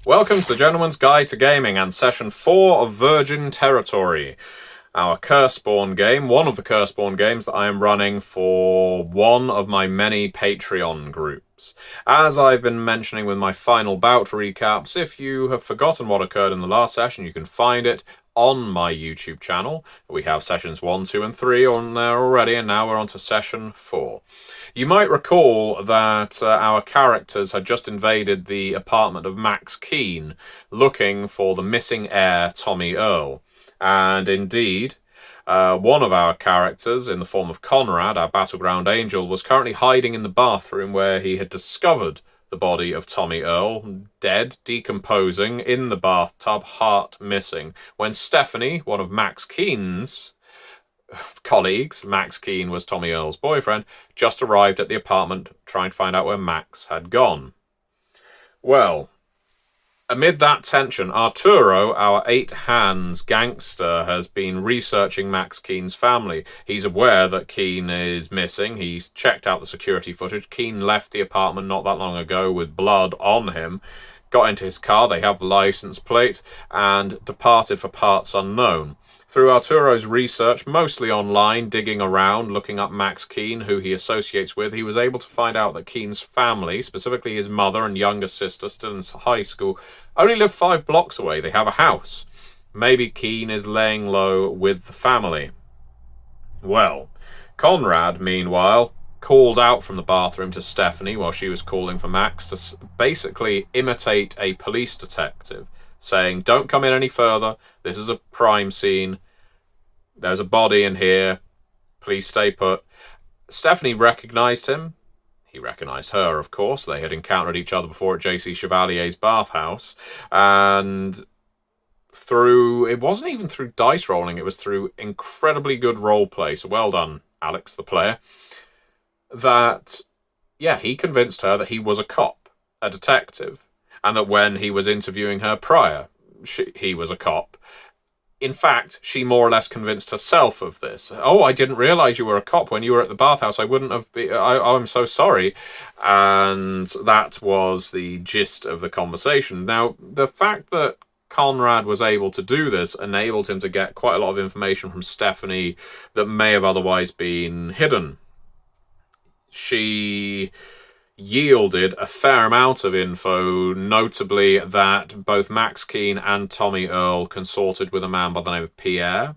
Welcome to the Gentleman's Guide to Gaming and Session 4 of Virgin Territory. Our Curseborne game, one of the Curseborne games that I am running for one of my many Patreon groups. As I've been mentioning with my final bout recaps, if you have forgotten what occurred in the last session, you can find it on my YouTube channel. We have sessions 1, 2 and 3 on there already, and now we're on to session 4. You might recall that our characters had just invaded the apartment of Max Keene, looking for the missing heir, Tommy Earl. And indeed, one of our characters, in the form of Conrad, our battleground angel, was currently hiding in the bathroom where he had discovered the body of Tommy Earl, dead, decomposing, in the bathtub, heart missing, when Stephanie, one of Max Keene's colleagues, Max Keene was Tommy Earl's boyfriend, just arrived at the apartment trying to find out where Max had gone. Well, amid that tension, Arturo, our 8 hands gangster, has been researching Max Keene's family. He's aware that Keene is missing. He's checked out the security footage. Keene left the apartment not that long ago with blood on him, got into his car, they have the license plate, and departed for parts unknown. Through Arturo's research, mostly online, digging around, looking up Max Keene, who he associates with, he was able to find out that Keene's family, specifically his mother and younger sister, still in high school, only live 5 blocks away. They have a house. Maybe Keene is laying low with the family. Well, Conrad, meanwhile, called out from the bathroom to Stephanie while she was calling for Max to basically imitate a police detective, saying, "Don't come in any further. This is a crime scene. There's a body in here. Please stay put." Stephanie recognized him. He recognized her, of course. They had encountered each other before at J.C. Chevalier's bathhouse. And it wasn't even through dice rolling, it was through incredibly good role play. So well done, Alex, the player. He convinced her that he was a cop, a detective. And that when he was interviewing her prior, he was a cop. In fact, she more or less convinced herself of this. "Oh, I didn't realize you were a cop when you were at the bathhouse. I wouldn't have been. I'm so sorry." And that was the gist of the conversation. Now, the fact that Conrad was able to do this enabled him to get quite a lot of information from Stephanie that may have otherwise been hidden. She yielded a fair amount of info, notably that both Max Keene and Tommy Earl consorted with a man by the name of Pierre.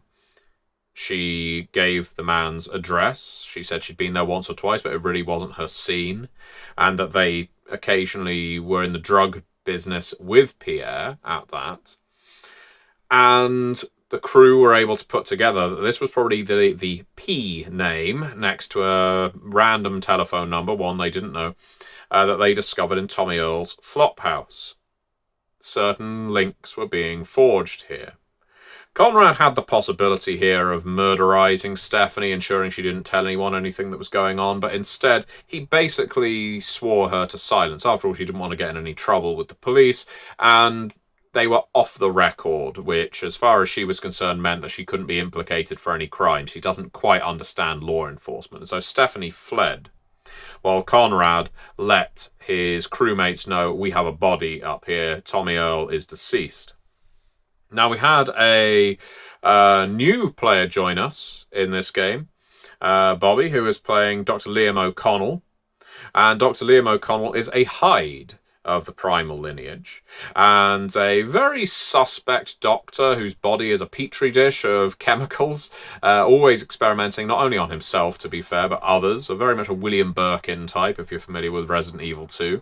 She gave the man's address. She said she'd been there once or twice, but it really wasn't her scene, and that they occasionally were in the drug business with Pierre at that. And the crew were able to put together that this was probably the P name next to a random telephone number, one they didn't know, that they discovered in Tommy Earl's flophouse. Certain links were being forged here. Conrad had the possibility here of murderizing Stephanie, ensuring she didn't tell anyone anything that was going on, but instead he basically swore her to silence. After all, she didn't want to get in any trouble with the police, and they were off the record, which, as far as she was concerned, meant that she couldn't be implicated for any crime. She doesn't quite understand law enforcement. So Stephanie fled, while Conrad let his crewmates know, "We have a body up here. Tommy Earl is deceased." Now, we had a new player join us in this game, Bobby, who is playing Dr. Liam O'Connell. And Dr. Liam O'Connell is a Hyde of the primal lineage, and a very suspect doctor whose body is a petri dish of chemicals, always experimenting not only on himself, to be fair, but others. Very much a William Birkin type, if you're familiar with Resident Evil 2.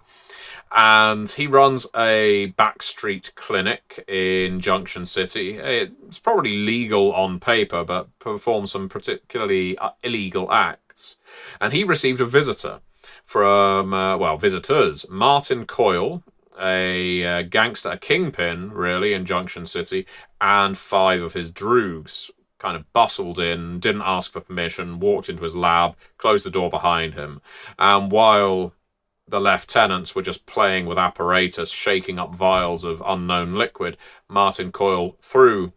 And he runs a backstreet clinic in Junction City. It's probably legal on paper, but performs some particularly illegal acts. And he received a visitor from, visitors. Martin Coyle, a gangster, a kingpin, really, in Junction City, and 5 of his droogs kind of bustled in, didn't ask for permission, walked into his lab, closed the door behind him. And while the lieutenants were just playing with apparatus, shaking up vials of unknown liquid, Martin Coyle threw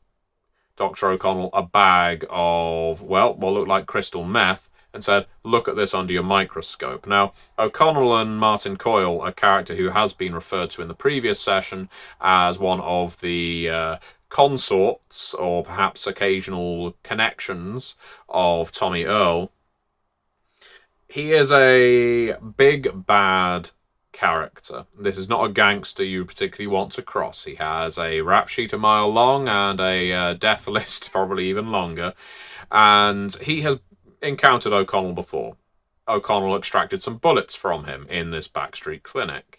Dr. O'Connell a bag of, what looked like crystal meth, and said, look at this under your microscope. Now, O'Connell and Martin Coyle, a character who has been referred to in the previous session as one of the consorts, or perhaps occasional connections, of Tommy Earl. He is a big, bad character. This is not a gangster you particularly want to cross. He has a rap sheet a mile long and a death list probably even longer. And he has encountered O'Connell before. O'Connell extracted some bullets from him in this backstreet clinic.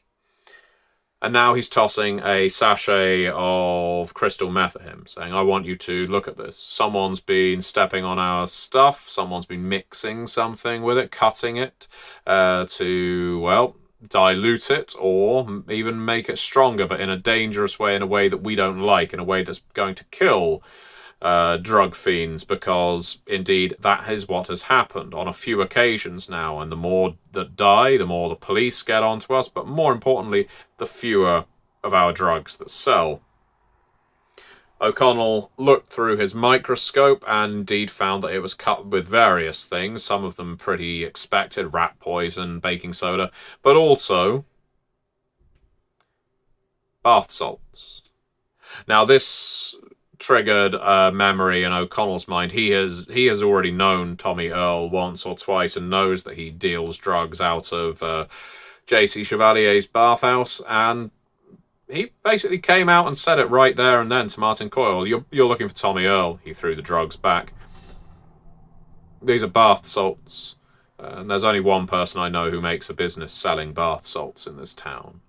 And now he's tossing a sachet of crystal meth at him, saying, I want you to look at this. Someone's been stepping on our stuff. Someone's been mixing something with it, cutting it to, well, dilute it or even make it stronger, but in a dangerous way, in a way that we don't like, in a way that's going to kill drug fiends, because indeed that is what has happened on a few occasions now, and the more that die, the more the police get onto us, but more importantly, the fewer of our drugs that sell. O'Connell looked through his microscope and indeed found that it was cut with various things, some of them pretty expected, rat poison, baking soda, but also bath salts. Now this triggered a memory in O'Connell's mind. He has already known Tommy Earl once or twice and knows that he deals drugs out of J.C. Chevalier's bathhouse, and he basically came out and said it right there and then to Martin Coyle. You're looking for Tommy Earl. He threw the drugs back. These are bath salts, and there's only one person I know who makes a business selling bath salts in this town.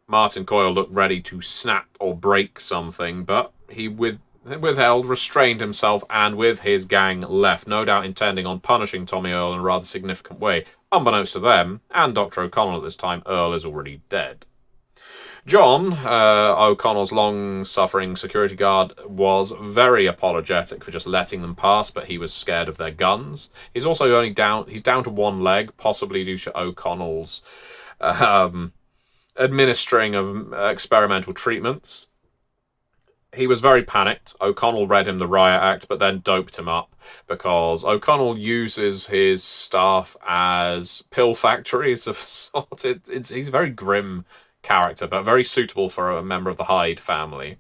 Martin Coyle looked ready to snap or break something, but he withheld, restrained himself, and with his gang left, no doubt intending on punishing Tommy Earl in a rather significant way. Unbeknownst to them, and Dr. O'Connell at this time, Earl is already dead. John, O'Connell's long-suffering security guard, was very apologetic for just letting them pass, but he was scared of their guns. He's also down to one leg, possibly due to O'Connell's administering of experimental treatments. He was very panicked. O'Connell read him the riot act, but then doped him up, because O'Connell uses his staff as pill factories of sort. He's a very grim character, but very suitable for a member of the Hyde family.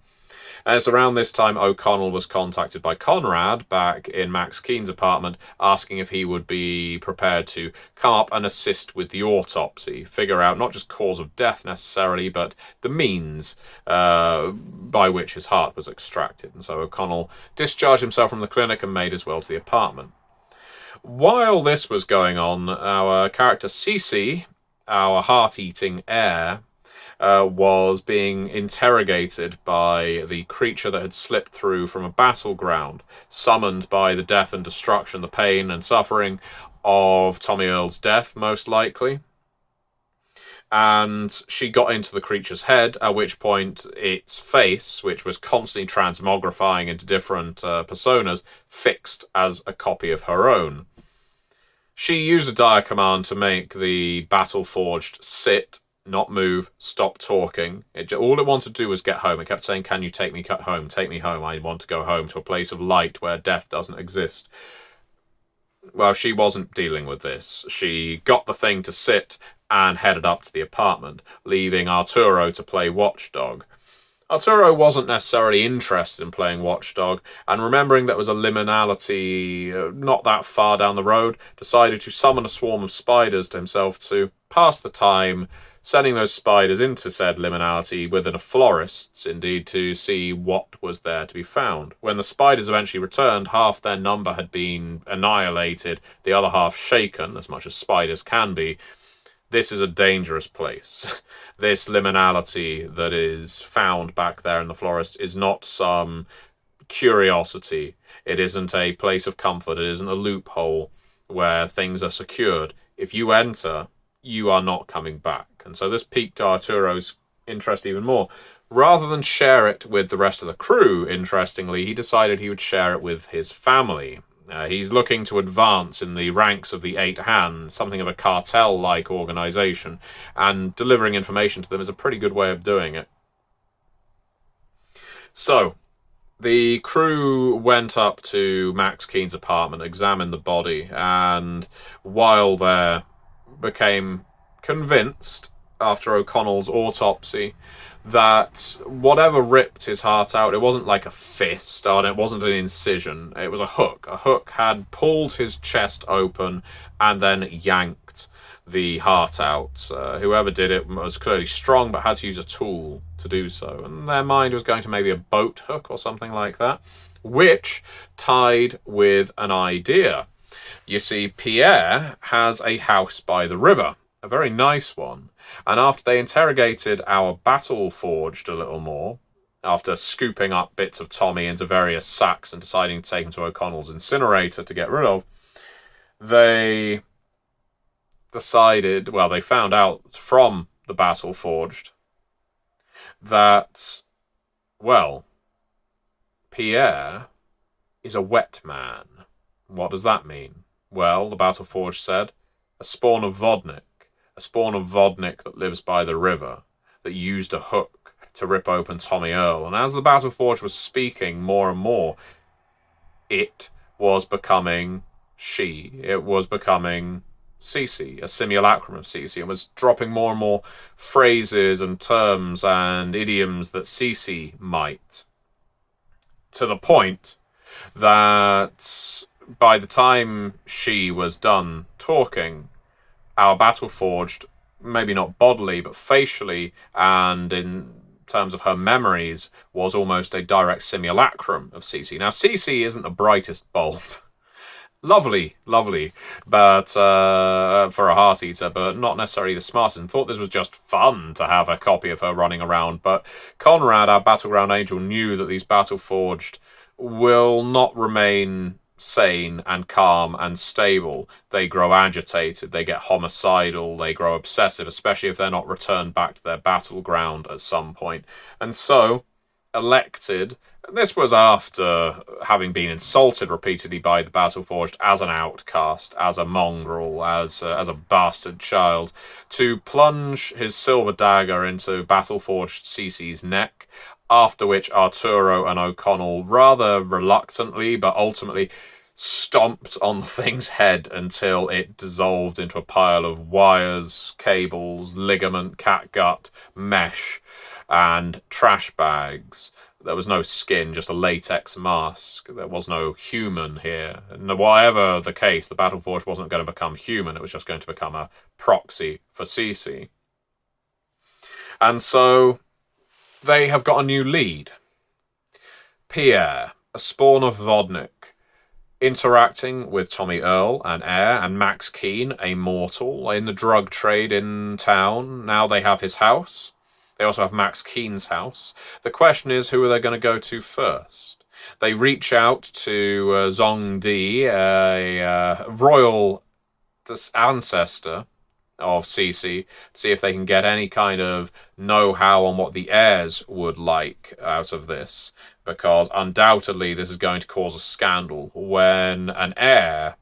And it's around this time O'Connell was contacted by Conrad back in Max Keen's apartment, asking if he would be prepared to come up and assist with the autopsy, figure out not just cause of death necessarily, but the means by which his heart was extracted. And so O'Connell discharged himself from the clinic and made his way to the apartment. While this was going on, our character Cece, our heart-eating heir, was being interrogated by the creature that had slipped through from a battleground, summoned by the death and destruction, the pain and suffering of Tommy Earl's death, most likely. And she got into the creature's head, at which point its face, which was constantly transmogrifying into different personas, fixed as a copy of her own. She used a dire command to make the battle-forged sit, not move, stop talking. All it wanted to do was get home. It kept saying, can you take me home? Take me home. I want to go home to a place of light where death doesn't exist. Well, she wasn't dealing with this. She got the thing to sit and headed up to the apartment, leaving Arturo to play watchdog. Arturo wasn't necessarily interested in playing watchdog, and remembering that was a liminality not that far down the road, decided to summon a swarm of spiders to himself to pass the time, sending those spiders into said liminality within a florist's, indeed, to see what was there to be found. When the spiders eventually returned, half their number had been annihilated, the other half shaken, as much as spiders can be. This is a dangerous place. This liminality that is found back there in the florist is not some curiosity. It isn't a place of comfort. It isn't a loophole where things are secured. If you enter, you are not coming back. And so this piqued Arturo's interest even more. Rather than share it with the rest of the crew, interestingly, he decided he would share it with his family. He's looking to advance in the ranks of the Eight Hands, something of a cartel-like organization, and delivering information to them is a pretty good way of doing it. So, The crew went up to Max Keen's apartment, examined the body, and while there, became convinced, after O'Connell's autopsy, that whatever ripped his heart out, it wasn't like a fist, and it wasn't an incision, it was a hook. A hook had pulled his chest open and then yanked the heart out. Whoever did it was clearly strong, but had to use a tool to do so. And their mind was going to maybe a boat hook or something like that, which tied with an idea. You see, Pierre has a house by the river, a very nice one. And after they interrogated our battle forged a little more, after scooping up bits of Tommy into various sacks and deciding to take him to O'Connell's incinerator to get rid of, they decided, well, they found out from the battle forged that, well, Pierre is a wet man. What does that mean? Well, the battle forged said, a spawn of Vodnik that lives by the river, that used a hook to rip open Tommy Earl. And as the battle forged was speaking more and more, it was becoming she. It was becoming Cece, a simulacrum of Cece, and was dropping more and more phrases and terms and idioms that Cece might, to the point that by the time she was done talking, our battle forged, maybe not bodily, but facially, and in terms of her memories, was almost a direct simulacrum of Cece. Now, Cece isn't the brightest bulb. Lovely, but for a heart eater, but not necessarily the smartest, and thought this was just fun to have a copy of her running around. But Conrad, our battleground angel, knew that these battle forged will not remain sane and calm and stable. They grow agitated, they get homicidal, they grow obsessive, especially if they're not returned back to their battleground at some point. And so elected, this was after having been insulted repeatedly by the Battleforged as an outcast, as a mongrel, as a bastard child, to plunge his silver dagger into Battleforged Cece's neck, after which Arturo and O'Connell rather reluctantly but ultimately stomped on the thing's head until it dissolved into a pile of wires, cables, ligament, catgut, mesh, and trash bags. There was no skin, just a latex mask. There was no human here. And whatever the case, the Battleforge wasn't going to become human. It was just going to become a proxy for Cece. And so they have got a new lead. Pierre, a spawn of Vodnik, interacting with Tommy Earl, an heir, and Max Keen, a mortal, in the drug trade in town. Now they have his house. They also have Max Keen's house. The question is, who are they going to go to first? They reach out to Zong Di, a royal ancestor of Cece, to see if they can get any kind of know-how on what the heirs would like out of this, because undoubtedly this is going to cause a scandal when an heir,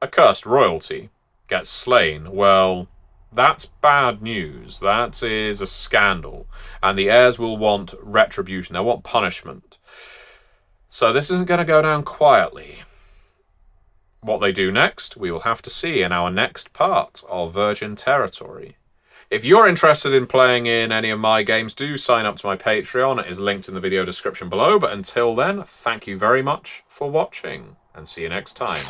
a cursed royalty, gets slain. Well, that's bad news. That is a scandal. And the heirs will want retribution. They'll want punishment. So this isn't going to go down quietly. What they do next, we will have to see in our next part of Virgin Territory. If you're interested in playing in any of my games, do sign up to my Patreon. It is linked in the video description below. But until then, thank you very much for watching, and see you next time.